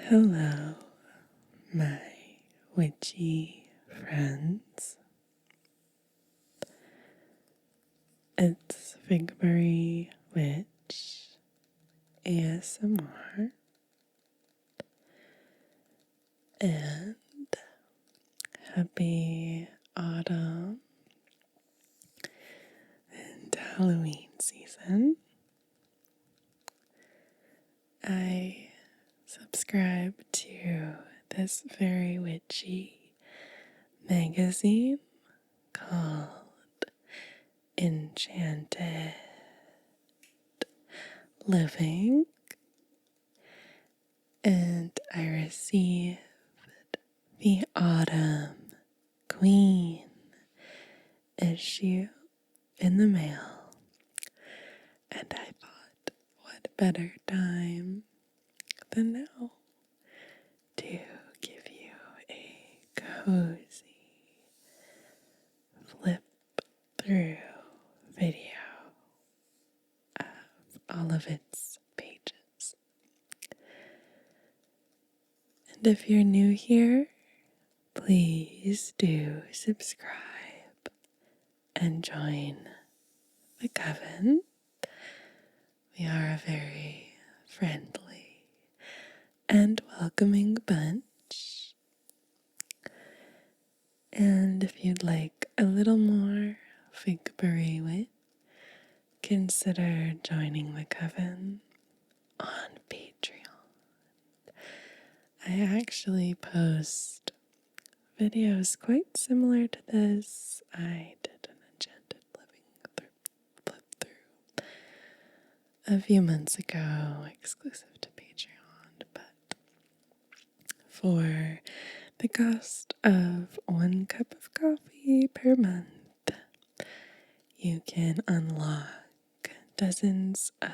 Hello, my witchy friends. It's Figbury Witch ASMR, and happy autumn and Halloween season. I subscribe to this very witchy magazine called Enchanted Living, and I received the Autumn Queen issue in the mail, and I thought, what better time than now to give you a cozy flip through video of all of its pages. And if you're new here, please do subscribe and join the coven. We are a very friendly and welcoming bunch. And if you'd like a little more Figbury wit, consider joining the coven on Patreon. I actually post videos quite similar to this. I did an Enchanted Living flip through a few months ago, exclusive to Patreon, but for the cost of 1 cup of coffee per month, you can unlock dozens of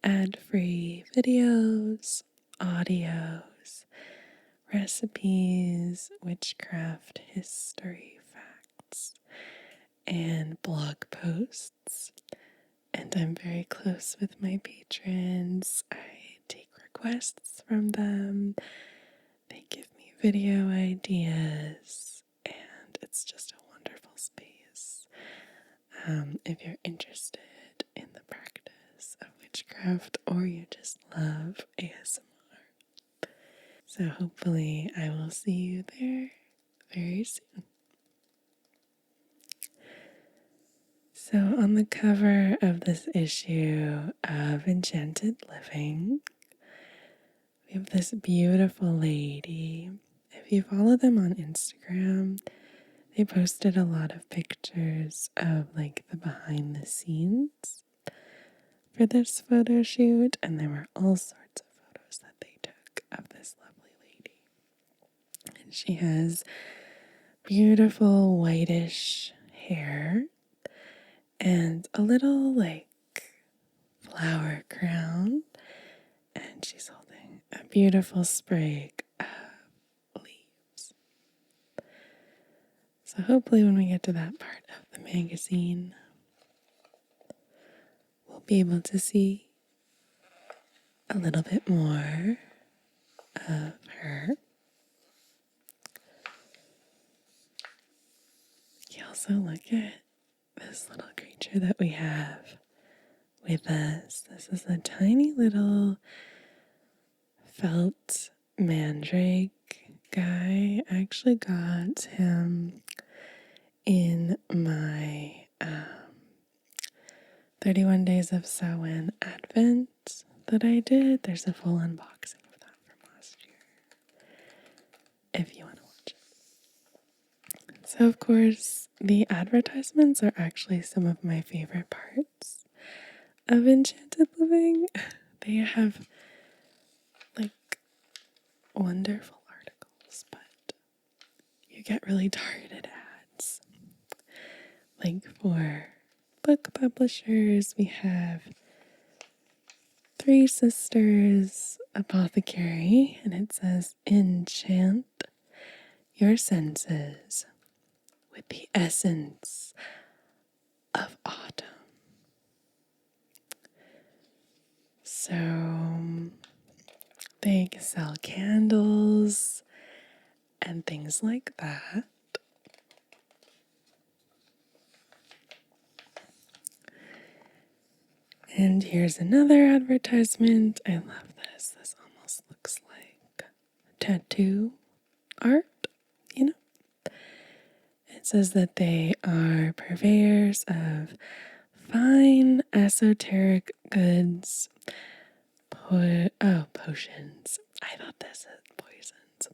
ad-free videos, audios, recipes, witchcraft history facts, and blog posts. And I'm very close with my patrons. I take requests from them. They give me video ideas, and it's just a wonderful space. If you're interested in the practice of witchcraft or you just love ASMR. So hopefully I will see you there very soon. So on the cover of this issue of Enchanted Living, we have this beautiful lady. If you follow them on Instagram, they posted a lot of pictures of like the behind the scenes for this photo shoot, and there were all sorts of photos that they took of this lovely lady. And she has beautiful whitish hair and a little like flower crown, and she's holding a beautiful sprig of leaves. So hopefully when we get to that part of the magazine, we'll be able to see a little bit more of her. You also look at this little creature that we have with us. This is a tiny little felt mandrake guy. I actually got him in my 31 Days of Samhain Advent that I did. There's a full unboxing of that from last year, if you want to watch it. So, of course, the advertisements are actually some of my favorite parts of Enchanted Living. They have, like, wonderful articles, but you get really targeted ads. Like, for book publishers, we have Three Sisters Apothecary, and it says, enchant your senses with the essence of autumn. So They sell candles and things like that. And here's another advertisement. I love this. This almost looks like tattoo art, you know? It says that they are purveyors of fine esoteric goods. Potions. I thought this is poisons.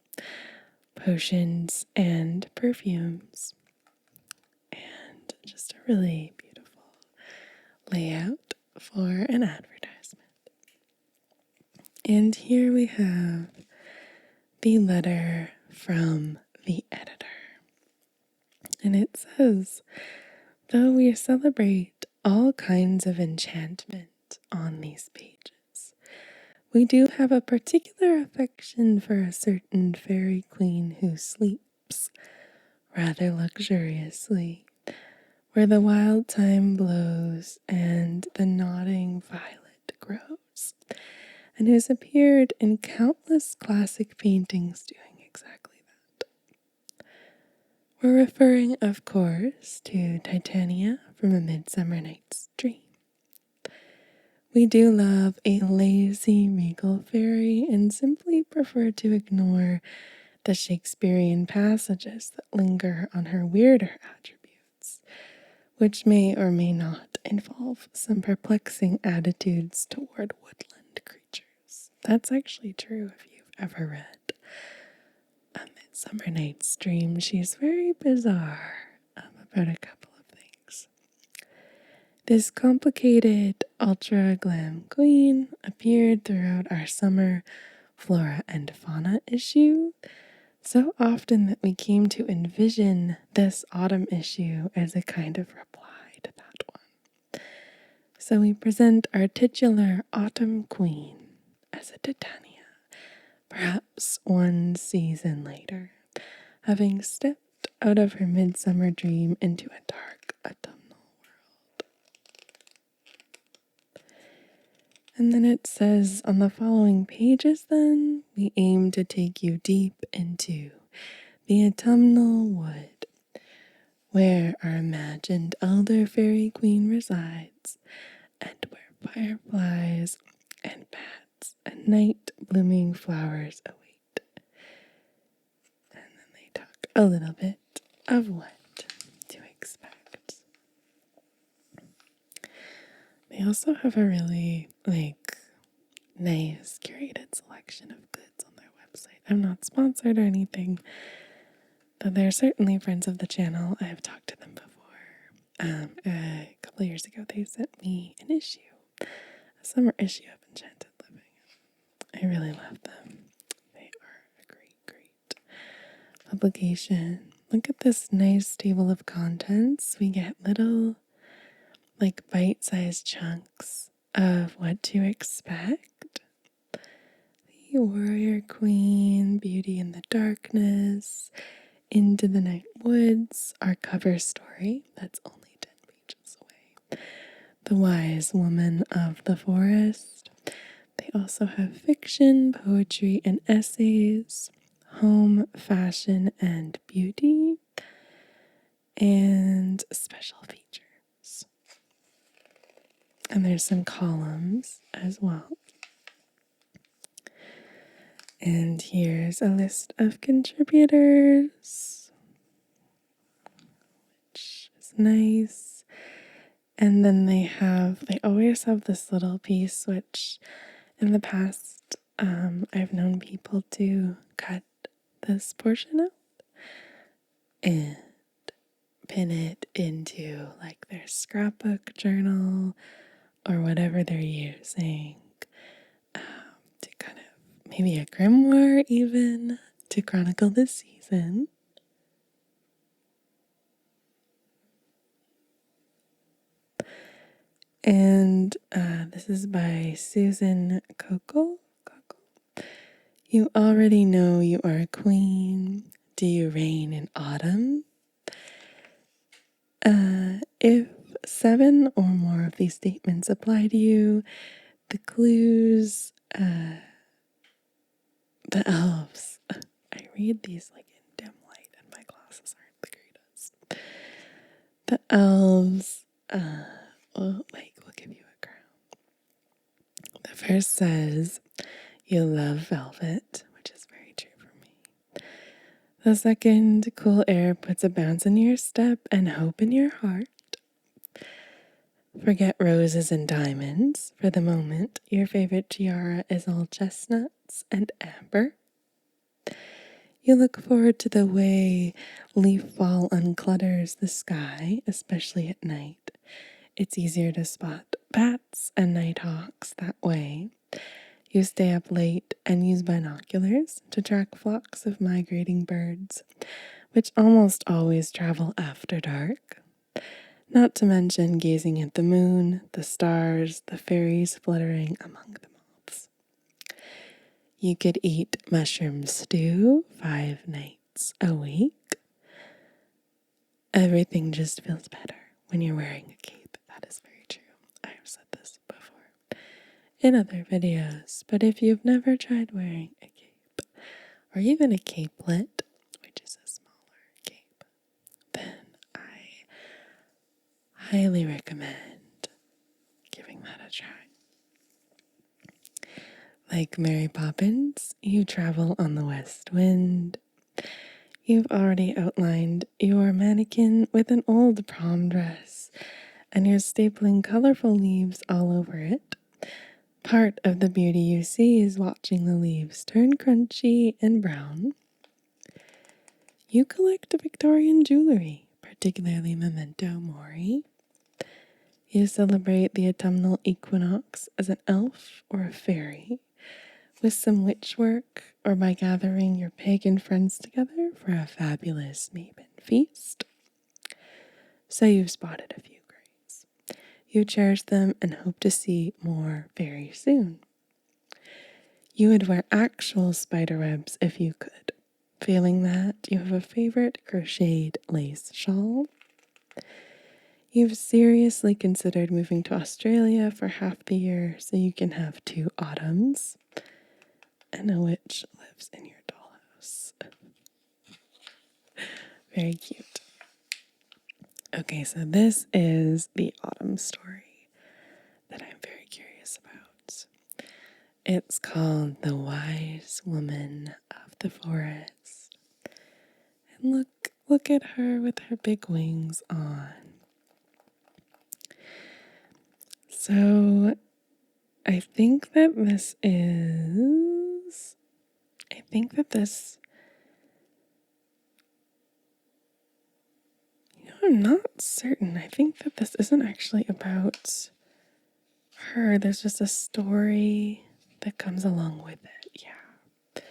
Potions and perfumes. And just a really beautiful layout for an advertisement. And here we have the letter from the editor. And it says, though we celebrate all kinds of enchantment on these pages, we do have a particular affection for a certain fairy queen who sleeps rather luxuriously, where the wild thyme blows and the nodding violet grows, and who's appeared in countless classic paintings doing exactly that. We're referring, of course, to Titania from A Midsummer Night's Dream. We do love a lazy regal fairy and simply prefer to ignore the Shakespearean passages that linger on her weirder attributes, which may or may not involve some perplexing attitudes toward woodland creatures. That's actually true if you've ever read A Midsummer Night's Dream. She's very bizarre about a couple of things. This complicated ultra glam queen appeared throughout our summer flora and fauna issue so often that we came to envision this autumn issue as a kind of reply to that one. So we present our titular autumn queen as a Titania, perhaps one season later, having stepped out of her midsummer dream into a dark autumnal world. And then it says on the following pages, then, we aim to take you deep into the autumnal wood, where our imagined elder fairy queen resides, and where fireflies and bats and night blooming flowers await. And then they talk a little bit of what to expect. They also have a really nice curated selection of goods on their website. I'm not sponsored or anything, but they're certainly friends of the channel. I have talked to them before. A couple of years ago, they sent me an issue, a summer issue of Enchanted Living. I really love them. They are a great publication. Look at this nice table of contents. We get little, bite-sized chunks of what to expect. The Warrior Queen, Beauty in the Darkness, Into the Night Woods, our cover story, that's only 10 pages away. The Wise Woman of the Forest. They also have fiction, poetry, and essays, home, fashion, and beauty, and special features. And there's some columns as well. And here's a list of contributors, which is nice. And then they always have this little piece, which in the past, I've known people to cut this portion out and pin it into their scrapbook journal or whatever they're using to kind of maybe a grimoire even to chronicle the season. And this is by Susan Cockle. You already know you are a queen. Do you reign in autumn? If 7 or more of these statements apply to you, the clues The elves. I read these like in dim light and my glasses aren't the greatest. The elves will give you a crown. The first says you love velvet, which is very true for me. The second, cool air puts a bounce in your step and hope in your heart. Forget roses and diamonds. For the moment, your favorite tiara is all chestnuts and amber. You look forward to the way leaf fall unclutters the sky, especially at night. It's easier to spot bats and nighthawks that way. You stay up late and use binoculars to track flocks of migrating birds, which almost always travel after dark. Not to mention gazing at the moon, the stars, the fairies fluttering among the moths. You could eat mushroom stew 5 nights a week. Everything just feels better when you're wearing a cape. That is very true. I have said this before in other videos, but if you've never tried wearing a cape, or even a capelet, which is a smaller cape, then I highly recommend giving that a try. Like Mary Poppins, you travel on the west wind. You've already outlined your mannequin with an old prom dress, and you're stapling colorful leaves all over it. Part of the beauty you see is watching the leaves turn crunchy and brown. You collect Victorian jewelry, particularly memento mori. You celebrate the autumnal equinox as an elf or a fairy, with some witch work, or by gathering your pagan friends together for a fabulous maven feast. So you've spotted a few grays. You cherish them and hope to see more very soon. You would wear actual spider webs if you could. Feeling that, you have a favorite crocheted lace shawl. You've seriously considered moving to Australia for half the year so you can have 2 autumns. And a witch lives in your dollhouse. Very cute. Okay, so this is the autumn story that I'm very curious about. It's called The Wise Woman of the Forest. And look at her with her big wings on. So I think that this, I'm not certain. I think that this isn't actually about her. There's just a story that comes along with it. Yeah.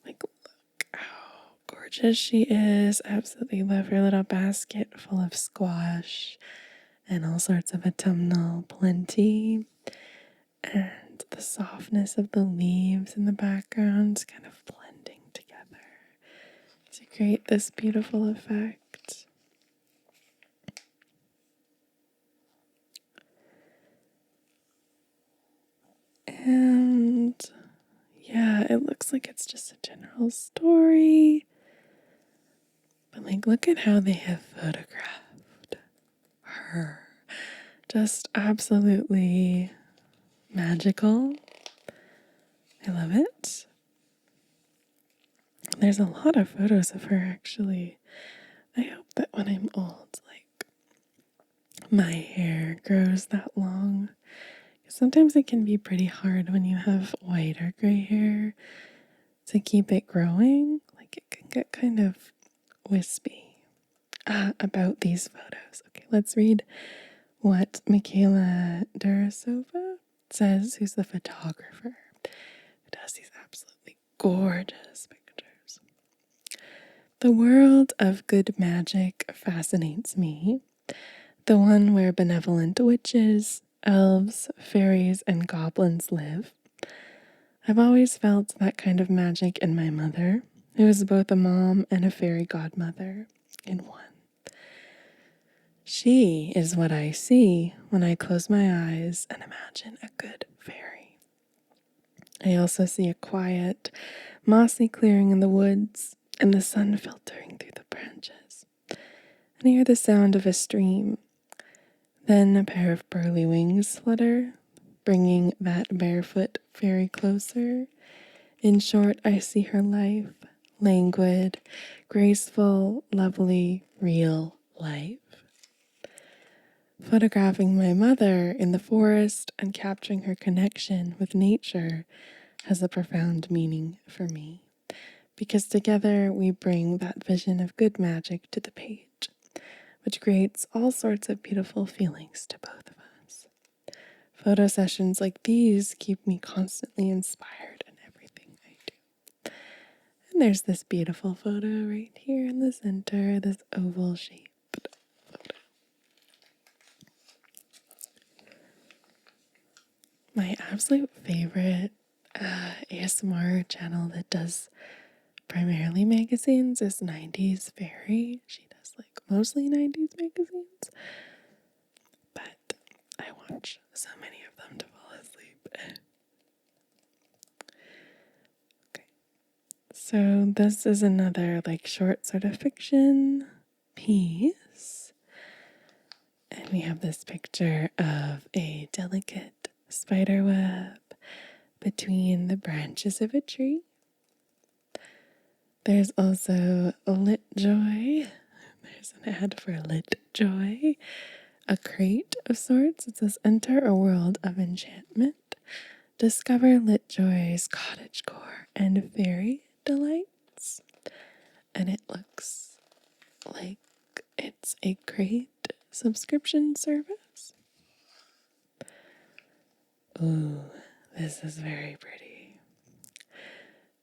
Like, look how gorgeous she is. I absolutely love her little basket full of squash and all sorts of autumnal plenty. And the softness of the leaves in the background kind of blending together to create this beautiful effect. And yeah, it looks like it's just a general story. But like, look at how they have photographed her. Just absolutely magical. I love it. There's a lot of photos of her actually. I hope that when I'm old, like, my hair grows that long. Sometimes it can be pretty hard when you have white or gray hair to keep it growing. Like, it can get kind of wispy. About these photos. Okay, let's read what Michaela Durasova says, who's the photographer who does these absolutely gorgeous pictures. The world of good magic fascinates me. The one where benevolent witches, elves, fairies, and goblins live. I've always felt that kind of magic in my mother, who is both a mom and a fairy godmother in one. She is what I see when I close my eyes and imagine a good fairy. I also see a quiet, mossy clearing in the woods and the sun filtering through the branches. And I hear the sound of a stream. Then a pair of pearly wings flutter, bringing that barefoot fairy closer. In short, I see her life, languid, graceful, lovely, real life. Photographing my mother in the forest and capturing her connection with nature has a profound meaning for me, because together we bring that vision of good magic to the page, which creates all sorts of beautiful feelings to both of us. Photo sessions like these keep me constantly inspired in everything I do. And there's this beautiful photo right here in the center, this oval shaped photo. My absolute favorite ASMR channel that does primarily magazines is 90s Fairy. She does like mostly 90s magazines, but I watch so many of them to fall asleep. Okay, so this is another like short sort of fiction piece, and we have this picture of a delicate spider web between the branches of a tree. There's also Lit Joy. There's an ad for Lit Joy, a crate of sorts. It says, enter a world of enchantment. Discover Lit Joy's cottagecore and fairy delights. And it looks like it's a crate subscription service. Ooh, this is very pretty.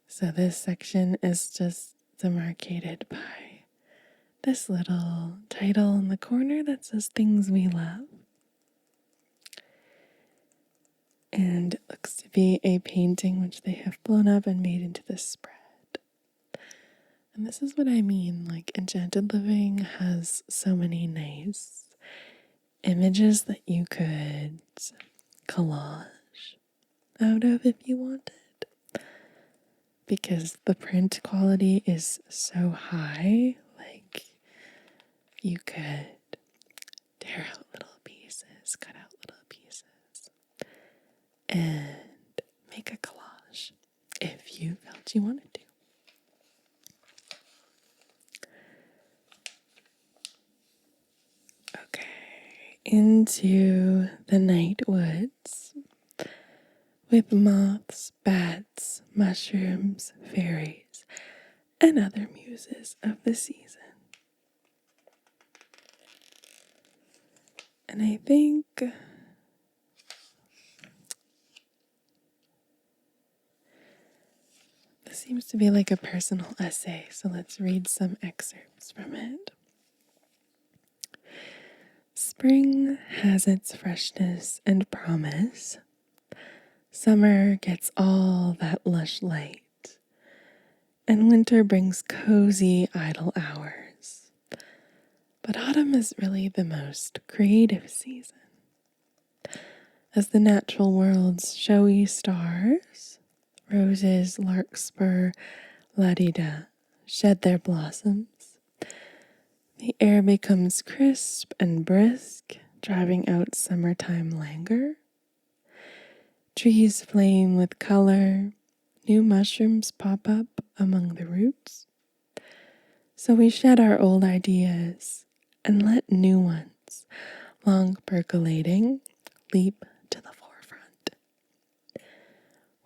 So this section is just demarcated by this little title in the corner that says Things We Love. And it looks to be a painting which they have blown up and made into this spread. And this is what I mean, like Enchanted Living has so many nice images that you could collage out of if you wanted. Because the print quality is so high, like you could tear out little pieces, cut out little pieces, and make a collage if you felt you wanted to. Okay, into the night woods with moths, bats, mushrooms, fairies, and other muses of the season. And I think this seems to be like a personal essay, so let's read some excerpts from it. Spring has its freshness and promise. Summer gets all that lush light, and winter brings cozy idle hours. But autumn is really the most creative season. As the natural world's showy stars, roses, larkspur, la-di-da, shed their blossoms, the air becomes crisp and brisk, driving out summertime languor. Trees flame with color, new mushrooms pop up among the roots. So we shed our old ideas and let new ones, long percolating, leap to the forefront.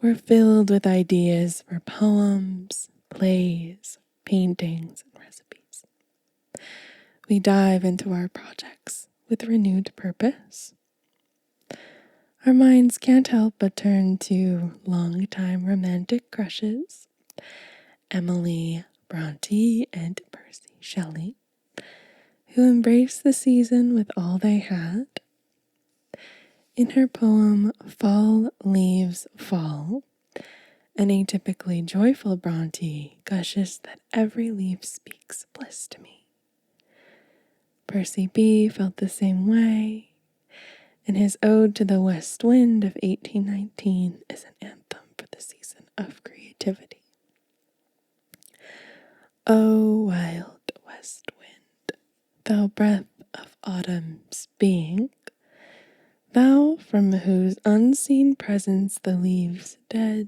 We're filled with ideas for poems, plays, paintings, and recipes. We dive into our projects with renewed purpose. Our minds can't help but turn to longtime romantic crushes, Emily Bronte and Percy Shelley, who embraced the season with all they had. In her poem, Fall Leaves Fall, an atypically joyful Bronte gushes that every leaf speaks bliss to me. Percy B. felt the same way, and his Ode to the West Wind of 1819 is an anthem for the season of creativity. O wild west wind, thou breath of autumn's being, thou from whose unseen presence the leaves dead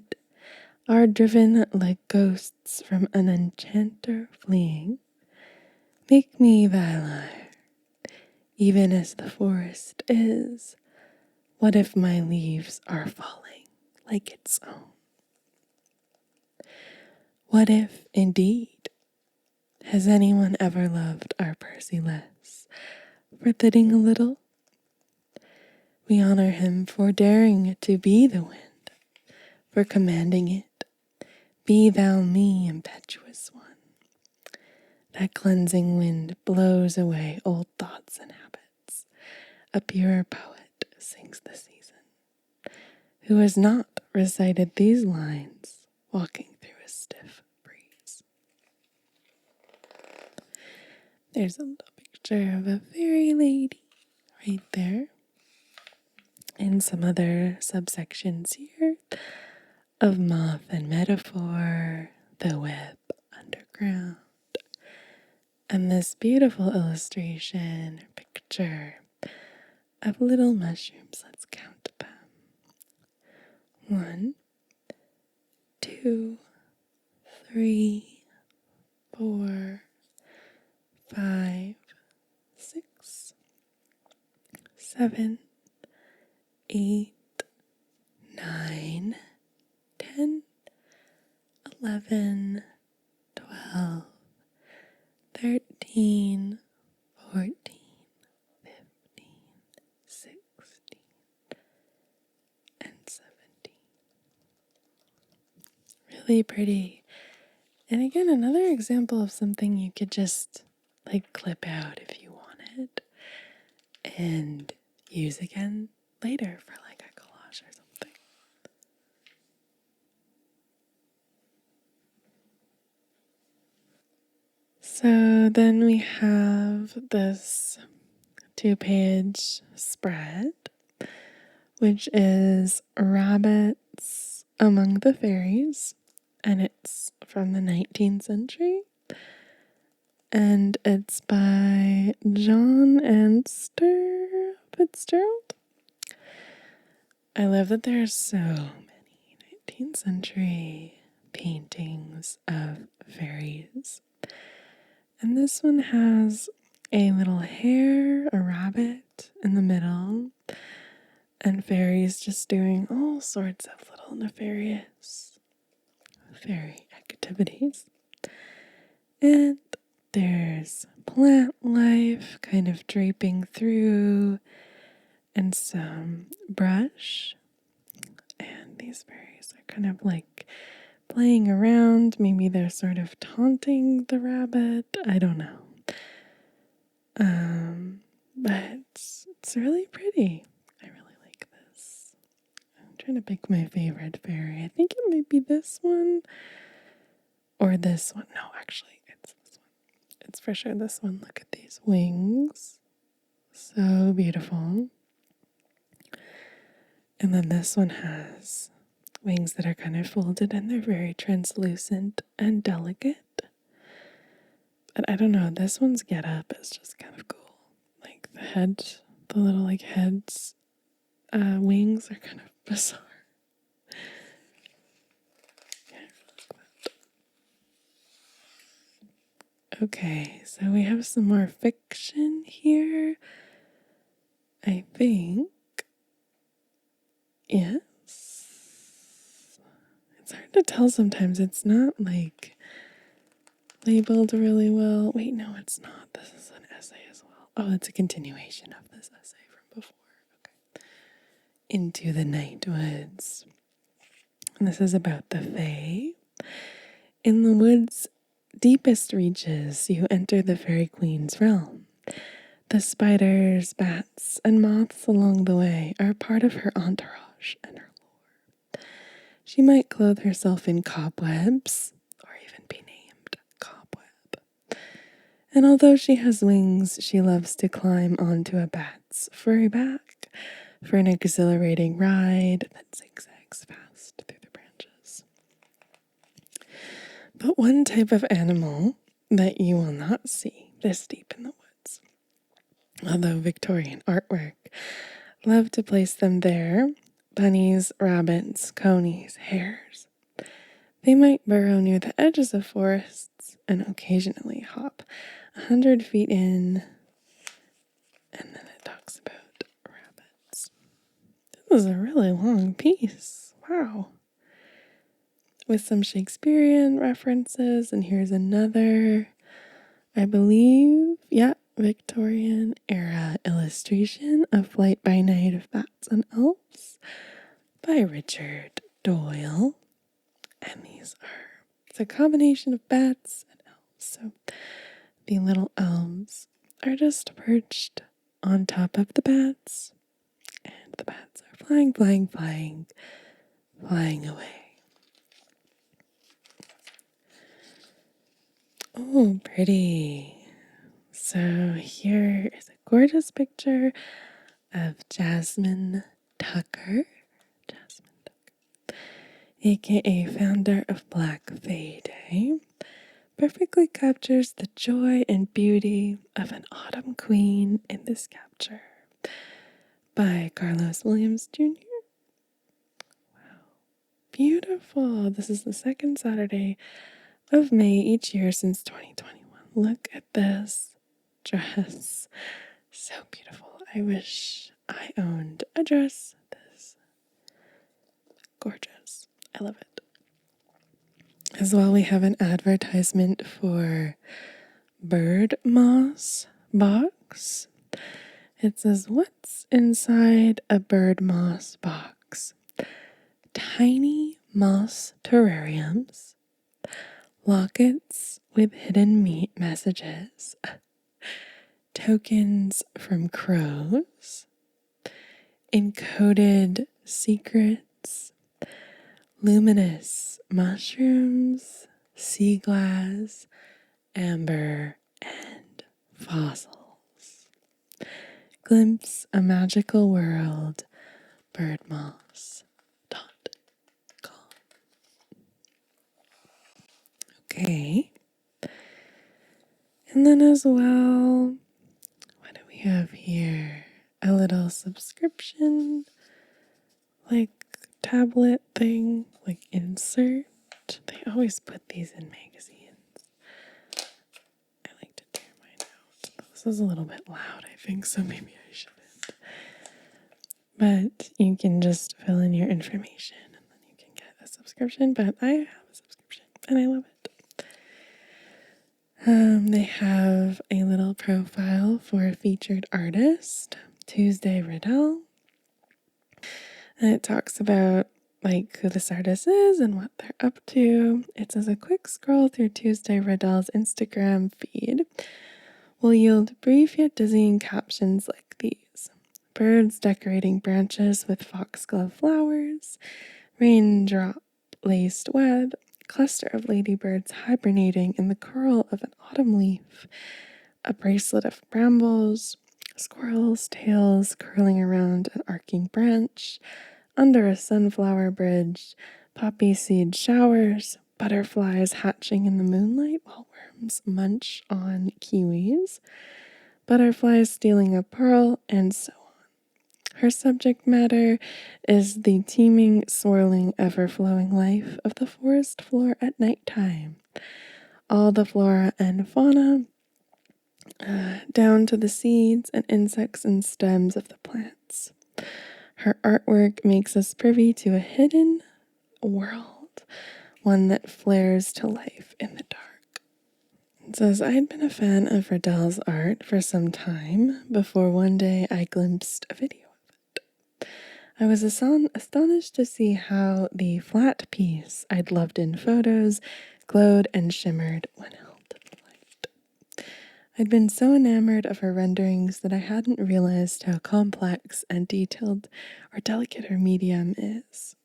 are driven like ghosts from an enchanter fleeing, make me thy lyre, even as the forest is. What if my leaves are falling like its own? What if, indeed, has anyone ever loved our Percy less for thitting a little? We honor him for daring to be the wind, for commanding it. Be thou me, impetuous one. That cleansing wind blows away old thoughts and habits. A purer poet sings the season, who has not recited these lines walking through a stiff breeze. There's a little picture of a fairy lady right there, and some other subsections here of moth and metaphor, the web underground, and this beautiful illustration or picture of little mushrooms. Let's count them. 1, 2, 3, 4, 5, 6, 7, 8, 9, 10, 11, 12, 13, 14, 15, 16, and 17. Really pretty. And again, another example of something you could just like clip out if you wanted and use again later for like a collage or something. So then we have this 2-page spread, which is Rabbits Among the Fairies, and it's from the 19th century. And it's by John Anster Fitzgerald. I love that there's so many 19th century paintings of fairies. And this one has a little hare, a rabbit in the middle, and fairies just doing all sorts of little nefarious fairy activities. And there's plant life kind of draping through, and some brush. And these fairies are kind of like playing around. Maybe they're sort of taunting the rabbit. I don't know. But it's really pretty. I really like this. I'm trying to pick my favorite fairy. I think it might be this one or this one. No, actually, it's this one. It's for sure this one. Look at these wings. So beautiful. And then this one has wings that are kind of folded and they're very translucent and delicate. But I don't know, this one's get up is just kind of cool. Like the head, the little like heads, wings are kind of bizarre. Yeah, I really like that. Okay, so we have some more fiction here. I think. Yes. It's hard to tell sometimes. It's not like labeled really well. Wait, no, it's not. This is an essay as well. Oh, it's a continuation of this essay from before. Okay. Into the Night Woods. And this is about the Fae. In the woods' deepest reaches, you enter the Fairy Queen's realm. The spiders, bats, and moths along the way are part of her entourage and her lore. She might clothe herself in cobwebs, or even be named Cobweb. And although she has wings, she loves to climb onto a bat's furry back for an exhilarating ride that zigzags fast through the branches. But one type of animal that you will not see this deep in the woods, although Victorian artwork love to place them there, bunnies, rabbits, conies, hares. They might burrow near the edges of forests and occasionally hop 100 feet in. And then it talks about rabbits. This is a really long piece. Wow. With some Shakespearean references. And here's another, I believe, Victorian era illustration of Flight by Night of Bats and Elves by Richard Doyle. And it's a combination of bats and elves. So the little elves are just perched on top of the bats, and the bats are flying, flying, flying, flying away. Oh, pretty. So here is a gorgeous picture of Jasmine Tucker, aka founder of Black Fae Day. Perfectly captures the joy and beauty of an autumn queen in this capture by Carlos Williams Jr. Wow, beautiful. This is the second Saturday of May each year since 2021. Look at this dress. So beautiful. I wish I owned a dress this gorgeous. I love it. As well, we have an advertisement for bird moss box. It says, "What's inside a bird moss box?" Tiny moss terrariums, lockets with hidden meat messages, tokens from crows, encoded secrets, luminous mushrooms, sea glass, amber, and fossils. Glimpse a magical world, birdmoss.com. Okay. And then as well, what do we have here? A little subscription, like tablet thing, like insert. They always put these in magazines. I like to tear mine out. This is a little bit loud, I think, so maybe I shouldn't. But you can just fill in your information and then you can get a subscription. But I have a subscription and I love it. They have a little profile for a featured artist, Tuesday Riddell. And it talks about like who this artist is and what they're up to. It says a quick scroll through Tuesday Riddell's Instagram feed will yield brief yet dizzying captions like these. Birds decorating branches with foxglove flowers, raindrop laced web, cluster of ladybirds hibernating in the curl of an autumn leaf, a bracelet of brambles, squirrels' tails curling around an arcing branch, under a sunflower bridge, poppy seed showers, butterflies hatching in the moonlight while worms munch on kiwis, butterflies stealing a pearl, and so on. Her subject matter is the teeming, swirling, ever-flowing life of the forest floor at nighttime. All the flora and fauna, down to the seeds and insects and stems of the plants. Her artwork makes us privy to a hidden world, one that flares to life in the dark. It says, I had been a fan of Riddell's art for some time before one day I glimpsed a video of it. I was astonished to see how the flat piece I'd loved in photos glowed and shimmered when held to the light. I'd been so enamored of her renderings that I hadn't realized how complex and detailed or delicate her medium is.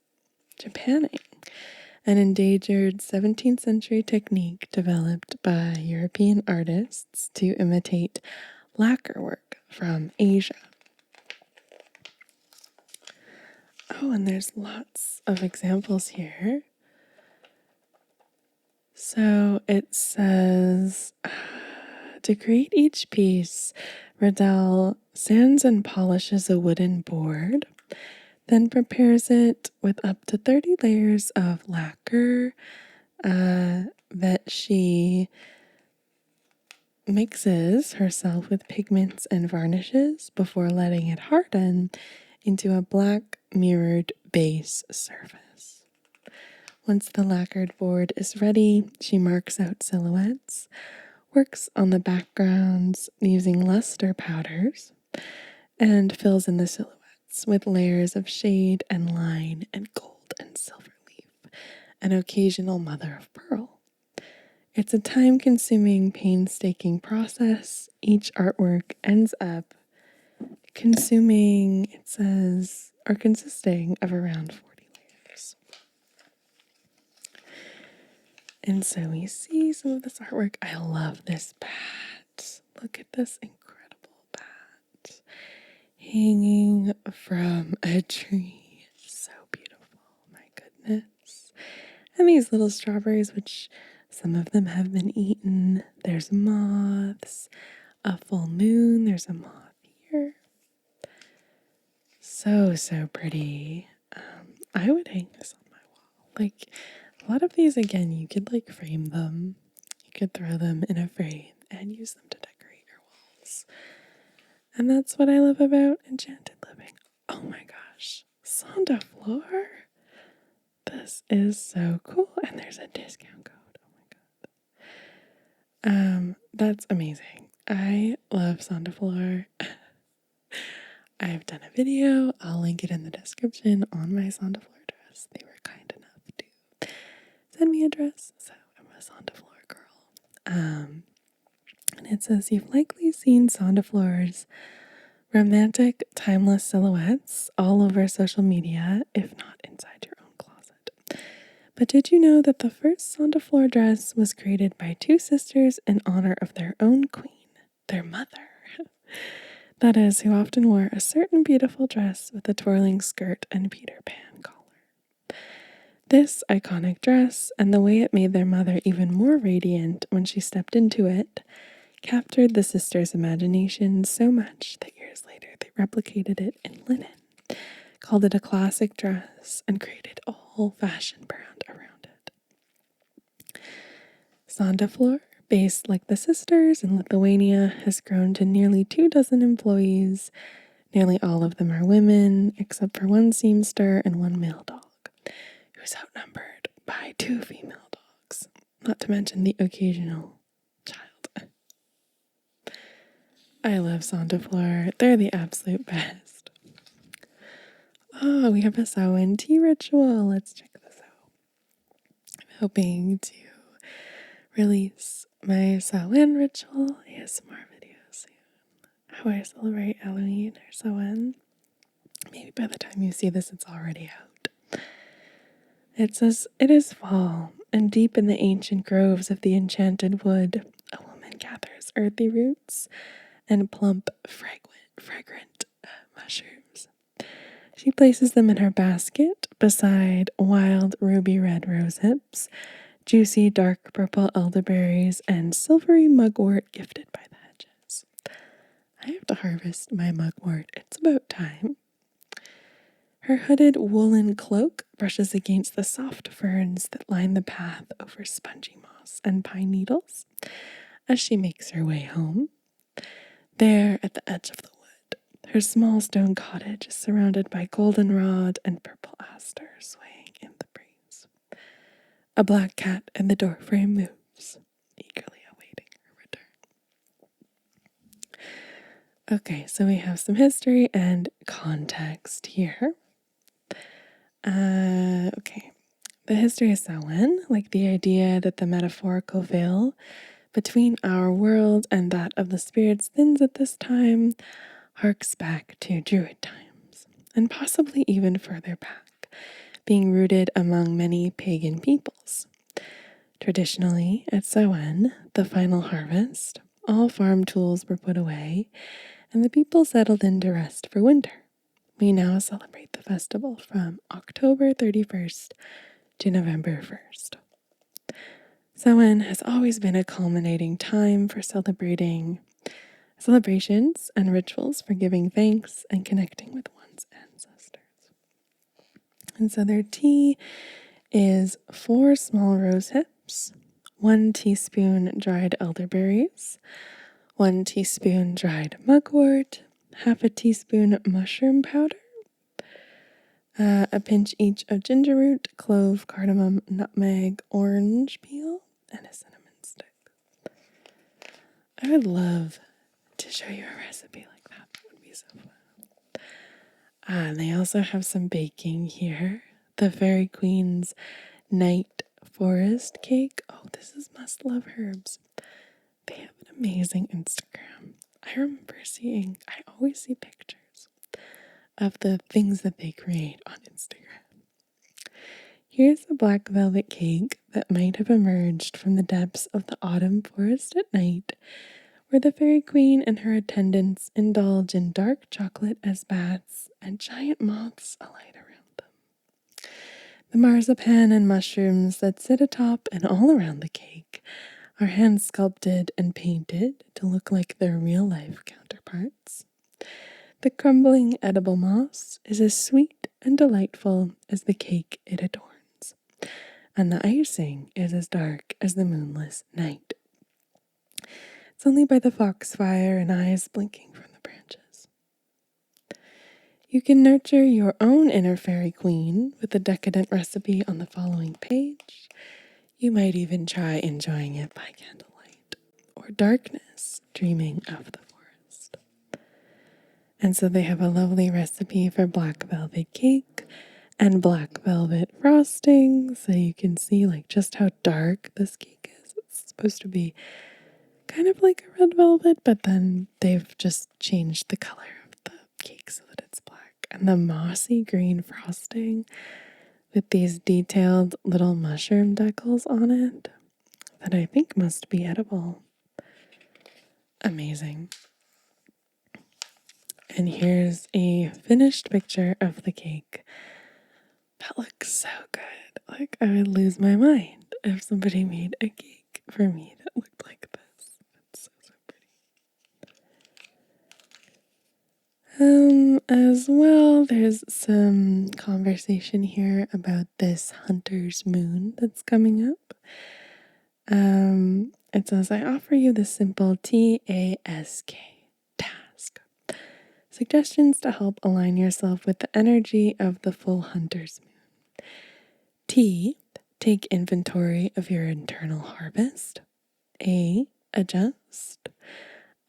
Japanning, an endangered 17th century technique developed by European artists to imitate lacquer work from Asia. Oh, and there's lots of examples here. So it says to create each piece, Riddell sands and polishes a wooden board, then prepares it with up to 30 layers of lacquer that she mixes herself with pigments and varnishes before letting it harden into a black mirrored base surface. Once the lacquered board is ready, she marks out silhouettes, works on the backgrounds using luster powders, and fills in the silhouettes with layers of shade and line and gold and silver leaf, an occasional mother of pearl. It's a time-consuming, painstaking process. Each artwork ends up consuming, it says, or consisting of around 40 layers. And so we see some of this artwork. I love this bat. Look at this incredible bat hanging from a tree. So beautiful. My goodness. And these little strawberries, which some of them have been eaten. There's moths, a full moon. There's a moth here. So, so pretty. I would hang this on my wall. Like, a lot of these, again, you could like frame them. You could throw them in a frame and use them to decorate your walls. And that's what I love about Enchanted Living. Oh my gosh. Sang de Fleur. This is so cool. And there's a discount code. Oh my god. That's amazing. I love Sang de Fleur. I've done a video. I'll link it in the description on my Sang de Fleur dress. They were kind enough to send me a dress, so I'm a Sang de Fleur girl. And it says you've likely seen Sang de Fleur's romantic, timeless silhouettes all over social media, if not inside your own closet. But did you know that the first Sang de Fleur dress was created by two sisters in honor of their own queen, their mother? That is, who often wore a certain beautiful dress with a twirling skirt and Peter Pan collar. This iconic dress, and the way it made their mother even more radiant when she stepped into it, captured the sisters' imagination so much that years later they replicated it in linen, called it a classic dress, and created a whole fashion brand around it. Sang de Fleur, based like the sisters in Lithuania, has grown to nearly 24 employees. Nearly all of them are women, except for one seamster and one male dog, who's outnumbered by 2 female dogs, not to mention the occasional child. I love Sang de Fleur. They're the absolute best. Oh, we have a Samhain tea ritual. Let's check this out. I'm hoping to release my Samhain ritual ASMR video soon. How I celebrate Halloween or Samhain. Maybe by the time you see this, it's already out. It says, it is fall, and deep in the ancient groves of the enchanted wood, a woman gathers earthy roots and plump, fragrant mushrooms. She places them in her basket beside wild ruby red rose hips, juicy dark purple elderberries, and silvery mugwort gifted by the hedges. I have to harvest my mugwort. It's about time. Her hooded woolen cloak brushes against the soft ferns that line the path over spongy moss and pine needles as she makes her way home. There, at the edge of the wood, her small stone cottage is surrounded by goldenrod and purple aster swaying in the breeze. A black cat in the doorframe moves, eagerly awaiting her return. Okay, so we have some history and context here. Okay. The history of Samhain, like the idea that the metaphorical veil between our world and that of the spirits thins at this time, harks back to Druid times, and possibly even further back, being rooted among many pagan peoples. Traditionally, at Samhain, the final harvest, all farm tools were put away, and the people settled in to rest for winter. We now celebrate the festival from October 31st to November 1st. Samhain has always been a culminating time for celebrations and rituals for giving thanks and connecting with one's ancestors. And so their tea is 4 small rose hips, 1 teaspoon dried elderberries, 1 teaspoon dried mugwort, half a teaspoon mushroom powder, a pinch each of ginger root, clove, cardamom, nutmeg, orange peel, and a cinnamon stick. I would love to show you a recipe like that. That would be so fun. They also have some baking here. The Fairy Queen's Night Forest Cake. Oh, this is Must Love Herbs. They have an amazing Instagram. I always see pictures of the things that they create on Instagram. Here's a black velvet cake that might have emerged from the depths of the autumn forest at night, where the Fairy Queen and her attendants indulge in dark chocolate as baths and giant moths alight around them. The marzipan and mushrooms that sit atop and all around the cake are hand sculpted and painted to look like their real-life counterparts. The crumbling edible moss is as sweet and delightful as the cake it adorns, and the icing is as dark as the moonless night. It's only by the foxfire and eyes blinking from the branches. You can nurture your own inner fairy queen with the decadent recipe on the following page. You might even try enjoying it by candlelight or darkness, dreaming of the forest. And so they have a lovely recipe for black velvet cake and black velvet frosting, so you can see like just how dark this cake is. It's supposed to be kind of like a red velvet, but then they've just changed the color of the cake so that it's black. And the mossy green frosting with these detailed little mushroom decals on it that I think must be edible. Amazing. And here's a finished picture of the cake. That looks so good. Like, I would lose my mind if somebody made a cake for me that looked like this. It's so pretty. As well, there's some conversation here about this hunter's moon that's coming up. It says, I offer you the simple TASK task. Suggestions to help align yourself with the energy of the full hunter's moon. T, take inventory of your internal harvest. A, adjust.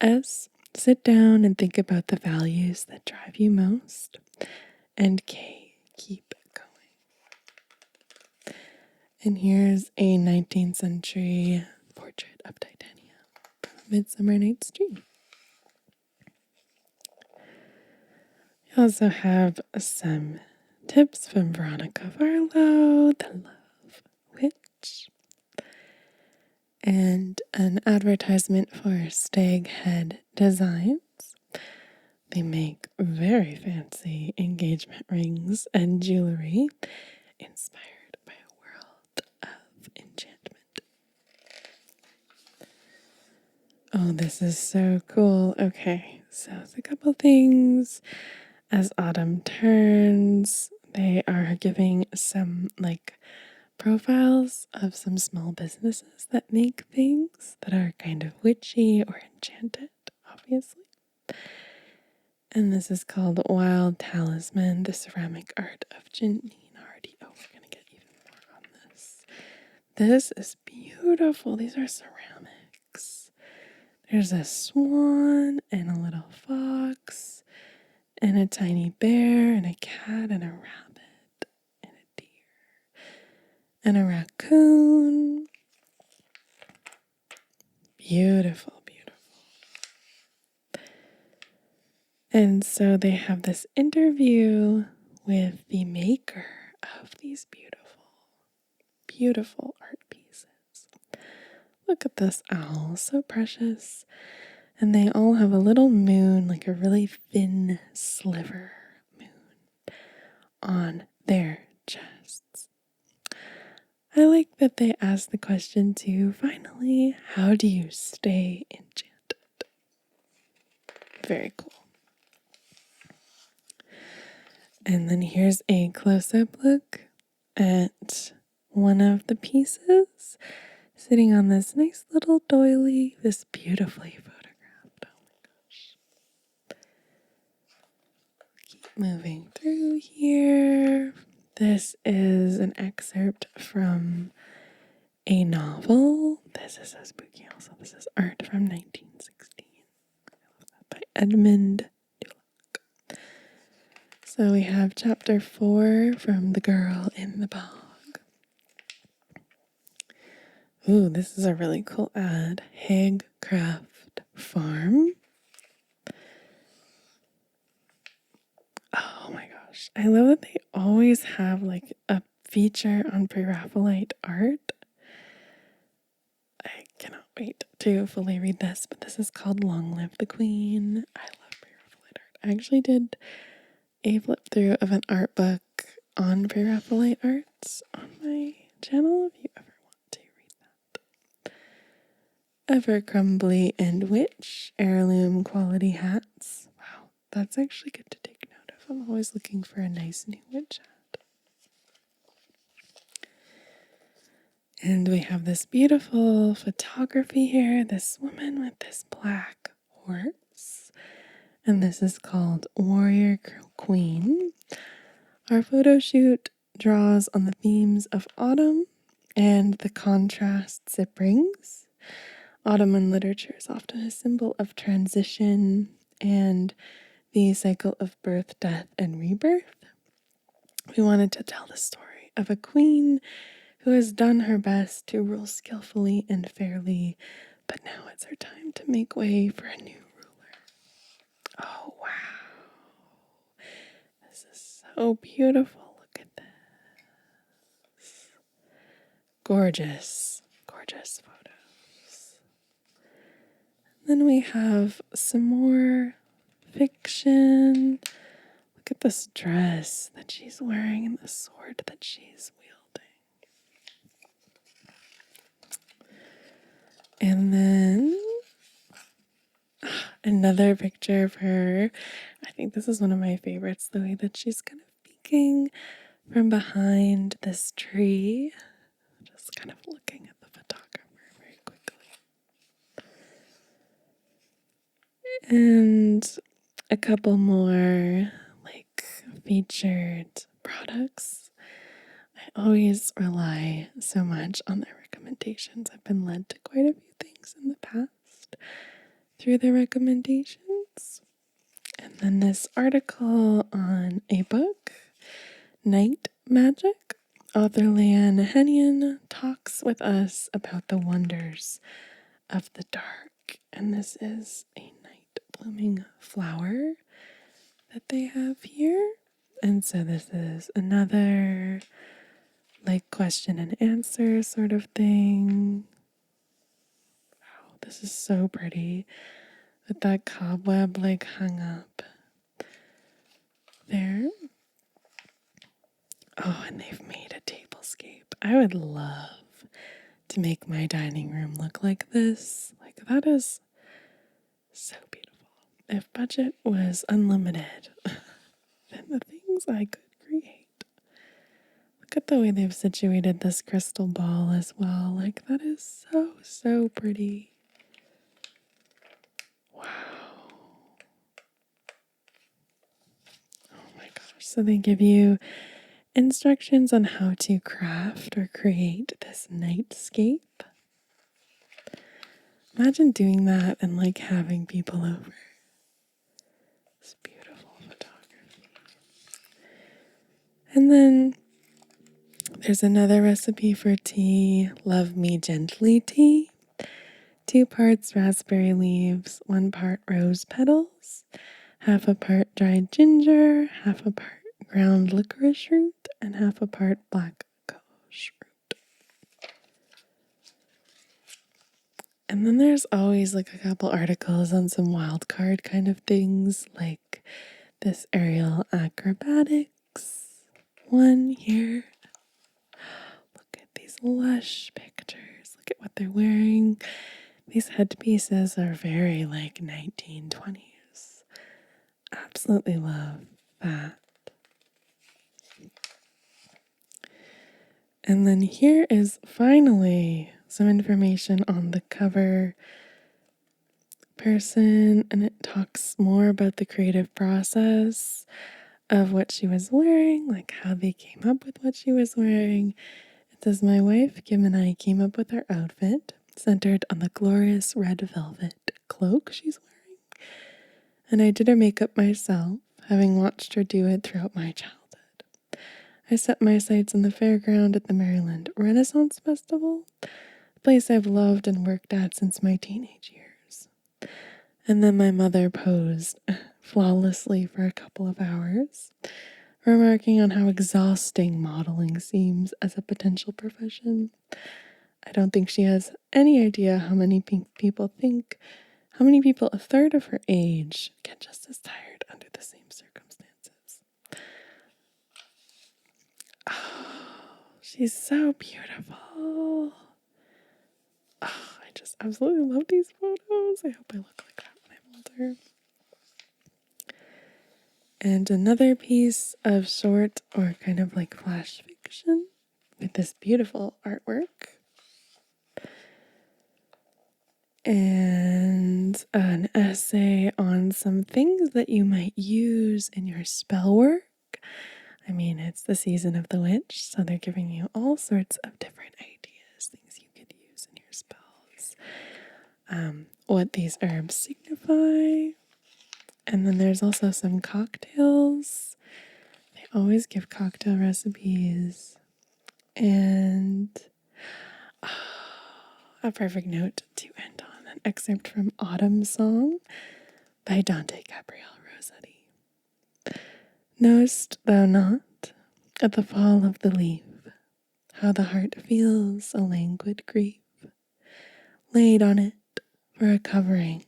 S, sit down and think about the values that drive you most. And K, keep going. And here's a 19th century portrait of Titania from Midsummer Night's Dream. We also have some tips from Veronica Varlow, the Love Witch, and an advertisement for Stag Head Designs. They make very fancy engagement rings and jewelry inspired by a world of enchantment. Oh, this is so cool. Okay, so it's a couple things. As autumn turns, they are giving some profiles of some small businesses that make things that are kind of witchy or enchanted, obviously. And this is called Wild Talisman, the ceramic art of Janine Hardy. Oh, we're going to get even more on this. This is beautiful. These are ceramics. There's a swan and a little fox and a tiny bear and a cat and a rabbit and a deer and a raccoon. Beautiful, beautiful. And so they have this interview with the maker of these beautiful, beautiful art pieces. Look at this owl, so precious. And they all have a little moon, like a really thin sliver moon on their chests. I like that they asked the question too, finally, how do you stay enchanted? Very cool. And then here's a close-up look at one of the pieces sitting on this nice little doily, this beautifully photographed. Oh my gosh. Keep moving through here. This is an excerpt from a novel. This is so spooky also. This is art from 1916. By Edmund. So we have chapter 4 from The Girl in the Bog. Ooh, this is a really cool ad. Hagcraft Farm. Oh my gosh. I love that they always have like a feature on pre-raphaelite art. I cannot wait to fully read this, but this is called Long Live the Queen. I love pre-raphaelite art. I actually did a flip through of an art book on pre-raphaelite arts on my channel if you ever want to read that. Ever Crumbly and Witch heirloom quality hats. Wow, that's actually good to take note of. I'm always looking for a nice new witch hat. And we have this beautiful photography here. This woman with this black horse. And this is called Warrior Queen. Our photo shoot draws on the themes of autumn and the contrasts it brings. Autumn in literature is often a symbol of transition and the cycle of birth, death, and rebirth. We wanted to tell the story of a queen who has done her best to rule skillfully and fairly, but now it's her time to make way for a new ruler. Oh, wow. This is so beautiful. Look at this. Gorgeous, gorgeous photos. Then we have some more fiction. Look at this dress that she's wearing and the sword that she's wielding. And then another picture of her. I think this is one of my favorites, the way that she's kind of peeking from behind this tree. Just kind of looking at the photographer very quickly. And a couple more like featured products. I always rely so much on their recommendations. I've been led to quite a few things in the past through their recommendations. And then this article on a book, Night Magic. Author Leanne Hennian talks with us about the wonders of the dark. And this is a night blooming flower that they have here. And so this is another like question and answer sort of thing. Wow, this is so pretty with that cobweb like hung up there. Oh, and they've made a tablescape. I would love to make my dining room look like this. Like, that is so beautiful. If budget was unlimited, then the things I could create. Look at the way they've situated this crystal ball as well. Like, that is so, so pretty. Wow. Oh my gosh. So they give you instructions on how to craft or create this nightscape. Imagine doing that and like having people over. It's beautiful photography. And then there's another recipe for tea, Love Me Gently tea. 2 parts raspberry leaves, 1 part rose petals, half a part dried ginger, half a part ground licorice root, and half a part black cohosh root. And then there's always like a couple articles on some wild card kind of things, like this aerial acrobatics one here. Look at these these lush pictures. Look at what they're wearing. These headpieces are very like 1920s. Absolutely love that. And then here is finally some information on the cover person, and it talks more about the creative process of what she was wearing, like how they came up with what she was wearing. It says, my wife Kim and I came up with our outfit centered on the glorious red velvet cloak she's wearing, and I did her makeup myself, having watched her do it throughout my childhood. I set my sights on the fairground at the Maryland Renaissance Festival, a place I've loved and worked at since my teenage years. And then my mother posed flawlessly for a couple of hours, remarking on how exhausting modeling seems as a potential profession. I don't think she has any idea how many people a third of her age get just as tired under the same circumstances. Oh, she's so beautiful. Oh, I just absolutely love these photos. I hope I look like that when I'm older. And another piece of short or kind of like flash fiction with this beautiful artwork. And an essay on some things that you might use in your spell work. I mean, it's the season of the witch, so they're giving you all sorts of different ideas, things you could use in your spells, what these herbs signify. And then there's also some cocktails. They always give cocktail recipes. And a perfect note to end on, an excerpt from Autumn Song by Dante Gabriel Rossetti. Knowest thou not, at the fall of the leaf, how the heart feels a languid grief, laid on it for a covering,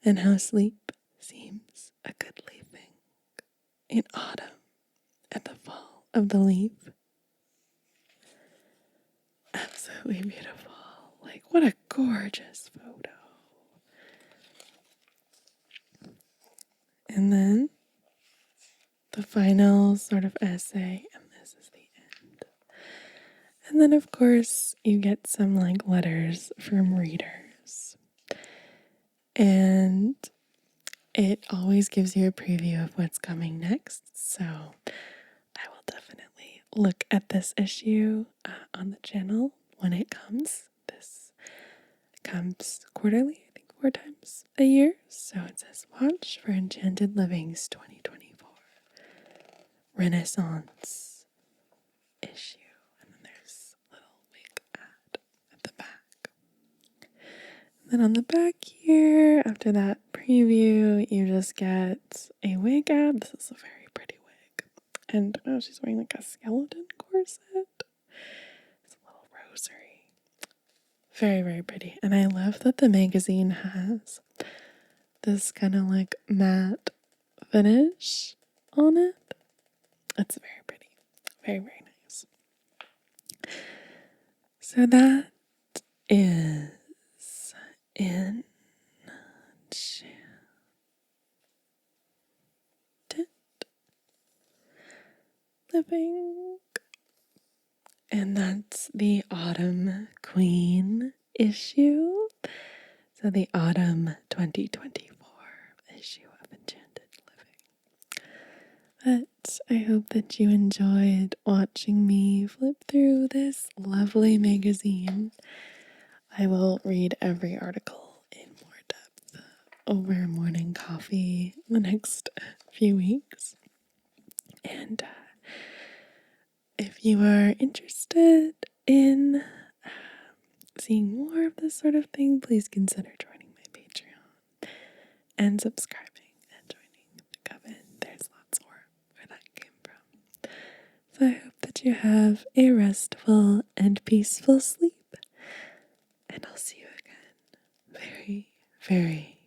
and how sleep seems a goodly thing in autumn at the fall of the leaf? Absolutely beautiful. Like, what a gorgeous photo. And then the final sort of essay, and this is the end. And then, of course, you get some like letters from readers. And it always gives you a preview of what's coming next. So I will definitely look at this issue on the channel when it comes. This comes quarterly, I think 4 times a year. So it says, watch for Enchanted Living's 2024 Renaissance issue. And then there's a little wig ad at the back. And then on the back here, after that preview, you just get a wig ad. This is a very pretty wig. And oh, she's wearing like a skeleton corset. It's a little rosary. Very, very pretty. And I love that the magazine has this kind of like matte finish on it. It's very pretty. Very, very nice. So that is Enchanted Living. And that's the Autumn Queen issue. So the Autumn 2024 issue of Enchanted Living. But I hope that you enjoyed watching me flip through this lovely magazine. I will read every article in more depth over morning coffee the next few weeks. And if you are interested in seeing more of this sort of thing, please consider joining my Patreon and subscribing and joining the coven. There's lots more where that came from. So I hope that you have a restful and peaceful sleep. And I'll see you again very, very